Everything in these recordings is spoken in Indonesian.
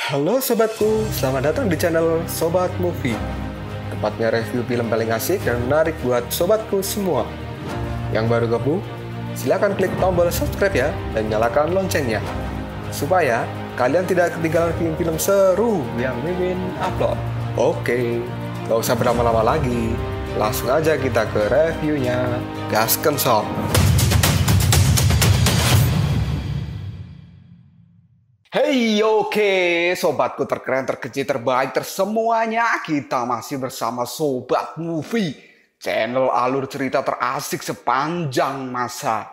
Halo sobatku, selamat datang di channel Sobat Movie. Tempatnya review film paling asik dan menarik buat sobatku semua. Yang baru gabung, silahkan klik tombol subscribe ya dan nyalakan loncengnya, supaya kalian tidak ketinggalan film-film seru yang Mimin upload. Oke, gak usah berlama-lama lagi, langsung aja kita ke reviewnya. Gasken sob. Hey, oke, sobatku terkeren, terkecil, terbaik, tersemuanya. Kita masih bersama Sobat Movie, channel alur cerita terasik sepanjang masa.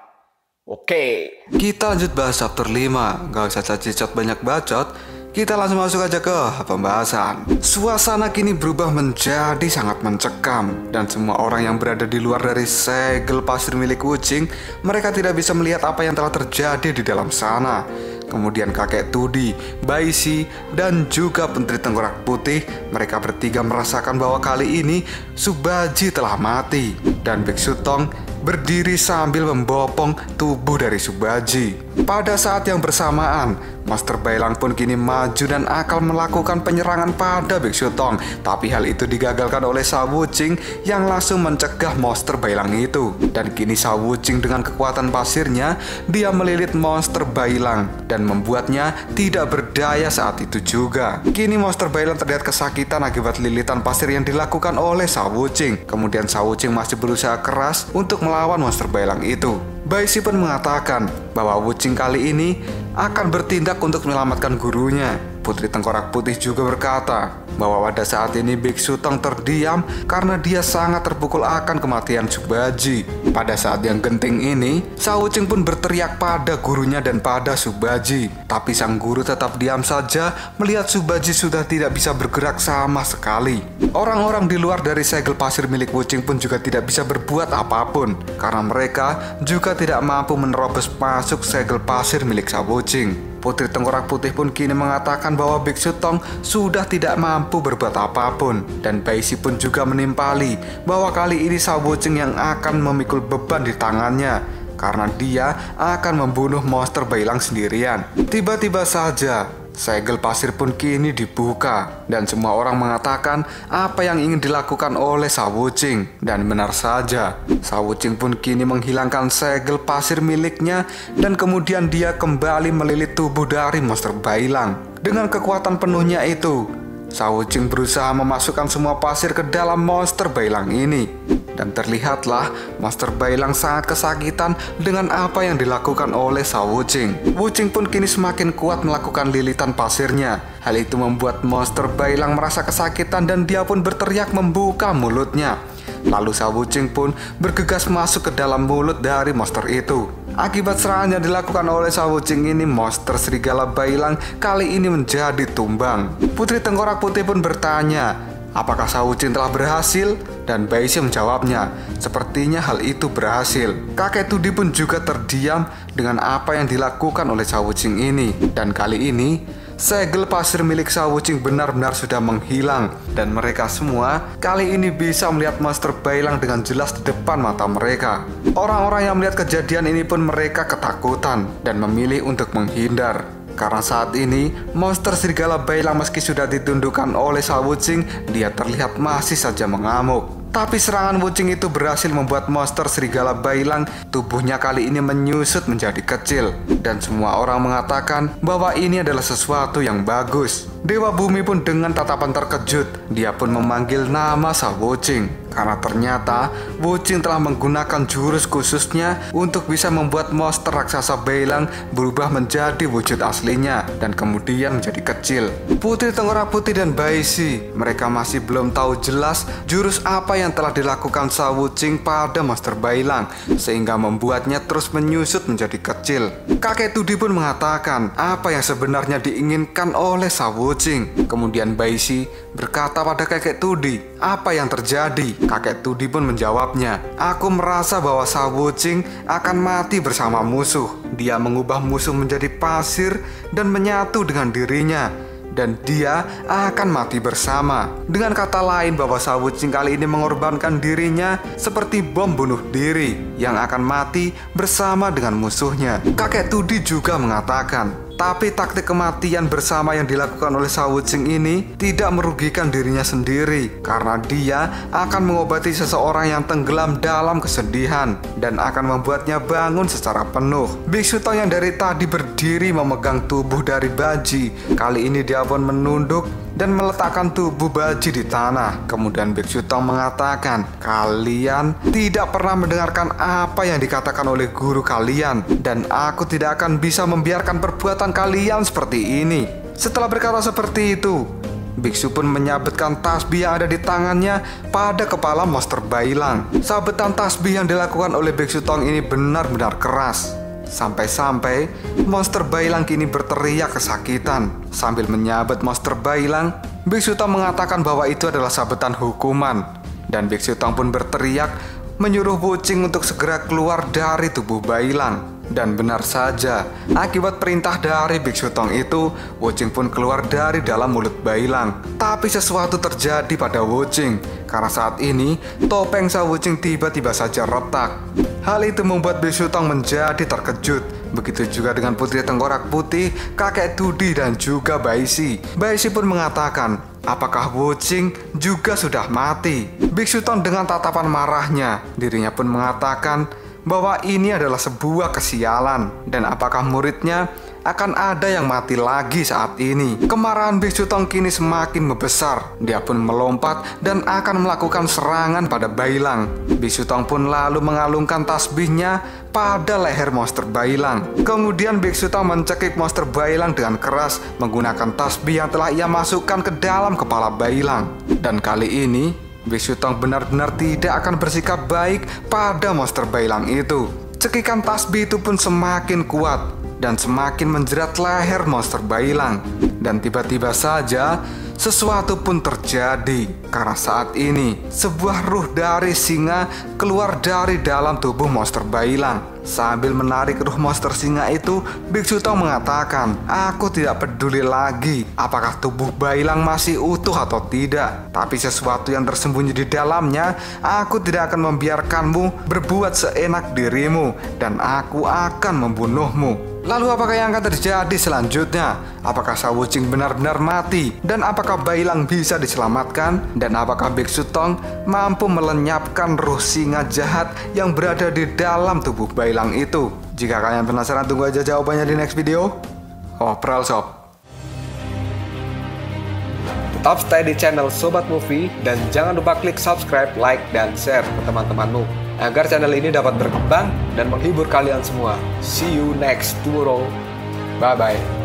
Oke, kita lanjut bahas chapter 5. Gak usah cacicot banyak bacot, kita langsung masuk aja ke pembahasan. Suasana kini berubah menjadi sangat mencekam, dan semua orang yang berada di luar dari segel pasir milik Wuching, mereka tidak bisa melihat apa yang telah terjadi di dalam sana. Kemudian kakek Tudi, Baisi, dan juga Menteri Tengkorak Putih, mereka bertiga merasakan bahwa kali ini Subaji telah mati. Dan Biksu Tong berdiri sambil membopong tubuh dari Subaji. Pada saat yang bersamaan, Master Bailang pun kini maju dan akan melakukan penyerangan pada Biksu Tong. Tapi hal itu digagalkan oleh Sha Wuching yang langsung mencegah Monster Bailang itu. Dan kini Sha Wuching dengan kekuatan pasirnya, dia melilit Monster Bailang dan membuatnya tidak berdaya saat itu juga. Kini Monster Bailang terlihat kesakitan akibat lilitan pasir yang dilakukan oleh Sha Wuching. Kemudian Sha Wuching masih berusaha keras untuk melawan Monster Bailang itu. Baisi pun mengatakan bahwa Wuching kali ini akan bertindak untuk menyelamatkan gurunya. Putri Tengkorak Putih juga berkata bahwa pada saat ini Biksu Tong terdiam karena dia sangat terpukul akan kematian Subaji. Pada saat yang genting ini, Sha Wuching pun berteriak pada gurunya dan pada Subaji. Tapi sang guru tetap diam saja melihat Subaji sudah tidak bisa bergerak sama sekali. Orang-orang di luar dari segel pasir milik Wuching pun juga tidak bisa berbuat apapun, karena mereka juga tidak mampu menerobos masuk segel pasir milik Sha Wuching. Putri Tengkorak Putih pun kini mengatakan bahwa Biksu Tong sudah tidak mampu berbuat apapun. Dan Baisi pun juga menimpali bahwa kali ini Sha Wuching yang akan memikul beban di tangannya, karena dia akan membunuh Monster Bailang sendirian. Tiba-tiba saja segel pasir pun kini dibuka, dan semua orang mengatakan apa yang ingin dilakukan oleh Sha Wuching. Dan benar saja, Sha Wuching pun kini menghilangkan segel pasir miliknya, dan kemudian dia kembali melilit tubuh dari Monster Bailang. Dengan kekuatan penuhnya itu, Sha Wuching berusaha memasukkan semua pasir ke dalam Monster Bailang ini. Dan terlihatlah Monster Bailang sangat kesakitan dengan apa yang dilakukan oleh Sha Wuching. Wuching pun kini semakin kuat melakukan lilitan pasirnya. Hal itu membuat Monster Bailang merasa kesakitan dan dia pun berteriak membuka mulutnya. Lalu Sha Wuching pun bergegas masuk ke dalam mulut dari monster itu. Akibat serangan yang dilakukan oleh Sha Wuching ini, monster serigala Bailang kali ini menjadi tumbang. Putri Tengkorak Putih pun bertanya, apakah Sha Wuching telah berhasil? Dan Baisi menjawabnya, sepertinya hal itu berhasil. Kakek Tudi pun juga terdiam dengan apa yang dilakukan oleh Sha Wuching ini. Dan kali ini, segel pasir milik Sha Wuching benar-benar sudah menghilang. Dan mereka semua kali ini bisa melihat Monster Bailang dengan jelas di depan mata mereka. Orang-orang yang melihat kejadian ini pun mereka ketakutan dan memilih untuk menghindar. Karena saat ini, monster serigala Bailang meski sudah ditundukkan oleh Sha Wuching, dia terlihat masih saja mengamuk. Tapi serangan Wuching itu berhasil membuat monster serigala Bailang tubuhnya kali ini menyusut menjadi kecil. Dan semua orang mengatakan bahwa ini adalah sesuatu yang bagus. Dewa Bumi pun dengan tatapan terkejut, dia pun memanggil nama Sha Wuching. Karena ternyata Wuching telah menggunakan jurus khususnya untuk bisa membuat monster raksasa Bailang berubah menjadi wujud aslinya dan kemudian menjadi kecil. Putri Tengkorak Putih dan Baisi, mereka masih belum tahu jelas jurus apa yang telah dilakukan Sha Wuching pada monster Bailang sehingga membuatnya terus menyusut menjadi kecil. Kakek Tudi pun mengatakan apa yang sebenarnya diinginkan oleh Sha Wuching. Kemudian Baisi berkata pada kakek Tudi, apa yang terjadi? Kakek Tudi pun menjawabnya, aku merasa bahwa Sha Wuching akan mati bersama musuh. Dia mengubah musuh menjadi pasir dan menyatu dengan dirinya. Dan dia akan mati bersama. Dengan kata lain bahwa Sha Wuching kali ini mengorbankan dirinya seperti bom bunuh diri yang akan mati bersama dengan musuhnya. Kakek Tudi juga mengatakan, Tapi taktik kematian bersama yang dilakukan oleh Shao Wuqing ini tidak merugikan dirinya sendiri, karena dia akan mengobati seseorang yang tenggelam dalam kesedihan dan akan membuatnya bangun secara penuh. Biksu Tong yang dari tadi berdiri memegang tubuh dari Baji, kali ini dia pun menunduk dan meletakkan tubuh Baji di tanah. Kemudian Biksu Tong mengatakan, kalian tidak pernah mendengarkan apa yang dikatakan oleh guru kalian, dan aku tidak akan bisa membiarkan perbuatan kalian seperti ini. Setelah berkata seperti itu, biksu pun menyabetkan tasbih yang ada di tangannya pada kepala monster Bailang. Sabetan tasbih yang dilakukan oleh Biksu Tong ini benar-benar keras, sampai-sampai monster Bailang kini berteriak kesakitan. Sambil menyabet monster Bailang, Biksu Tong mengatakan bahwa itu adalah sabetan hukuman. Dan Biksu Tong pun berteriak menyuruh Wuqing untuk segera keluar dari tubuh Bailang. Dan benar saja, akibat perintah dari Biksu Tong itu, Wuqing pun keluar dari dalam mulut Bailang. Tapi sesuatu terjadi pada Wuqing, karena saat ini topeng Shao Wuqing tiba-tiba saja retak. Hal itu membuat Biksu Tong menjadi terkejut. Begitu juga dengan Putri Tengkorak Putih, Kakek Dudi, dan juga Baisi. Baisi pun mengatakan, apakah Wuqing juga sudah mati? Biksu Tong dengan tatapan marahnya, dirinya pun mengatakan bahwa ini adalah sebuah kesialan, dan apakah muridnya akan ada yang mati lagi saat ini. Kemarahan Biksu Tong kini semakin membesar. Dia pun melompat dan akan melakukan serangan pada Bailang. Biksu Tong pun lalu mengalungkan tasbihnya pada leher monster Bailang. Kemudian Biksu Tong mencekik monster Bailang dengan keras menggunakan tasbih yang telah ia masukkan ke dalam kepala Bailang. Dan kali ini Biksu Tong benar-benar tidak akan bersikap baik pada monster Bailang itu. Cekikan tasbih itu pun semakin kuat dan semakin menjerat leher monster Bailang. Dan tiba-tiba saja sesuatu pun terjadi, karena saat ini sebuah ruh dari singa keluar dari dalam tubuh monster Bailang. Sambil menarik ruh monster singa itu, Biksu Tong mengatakan, aku tidak peduli lagi apakah tubuh Bailang masih utuh atau tidak, tapi sesuatu yang tersembunyi di dalamnya, aku tidak akan membiarkanmu berbuat seenak dirimu, dan aku akan membunuhmu. Lalu apakah yang akan terjadi selanjutnya? Apakah Shao Wuqing benar-benar mati? Dan apakah Bailang bisa diselamatkan? Dan apakah Biksu Tong mampu melenyapkan ruh singa jahat yang berada di dalam tubuh Bailang itu? Jika kalian penasaran, tunggu aja jawabannya di next video. Pral Shop. Tetap stay di channel Sobat Movie dan jangan lupa klik subscribe, like, dan share ke teman-temanmu agar channel ini dapat berkembang dan menghibur kalian semua. See you next tomorrow. Bye-bye.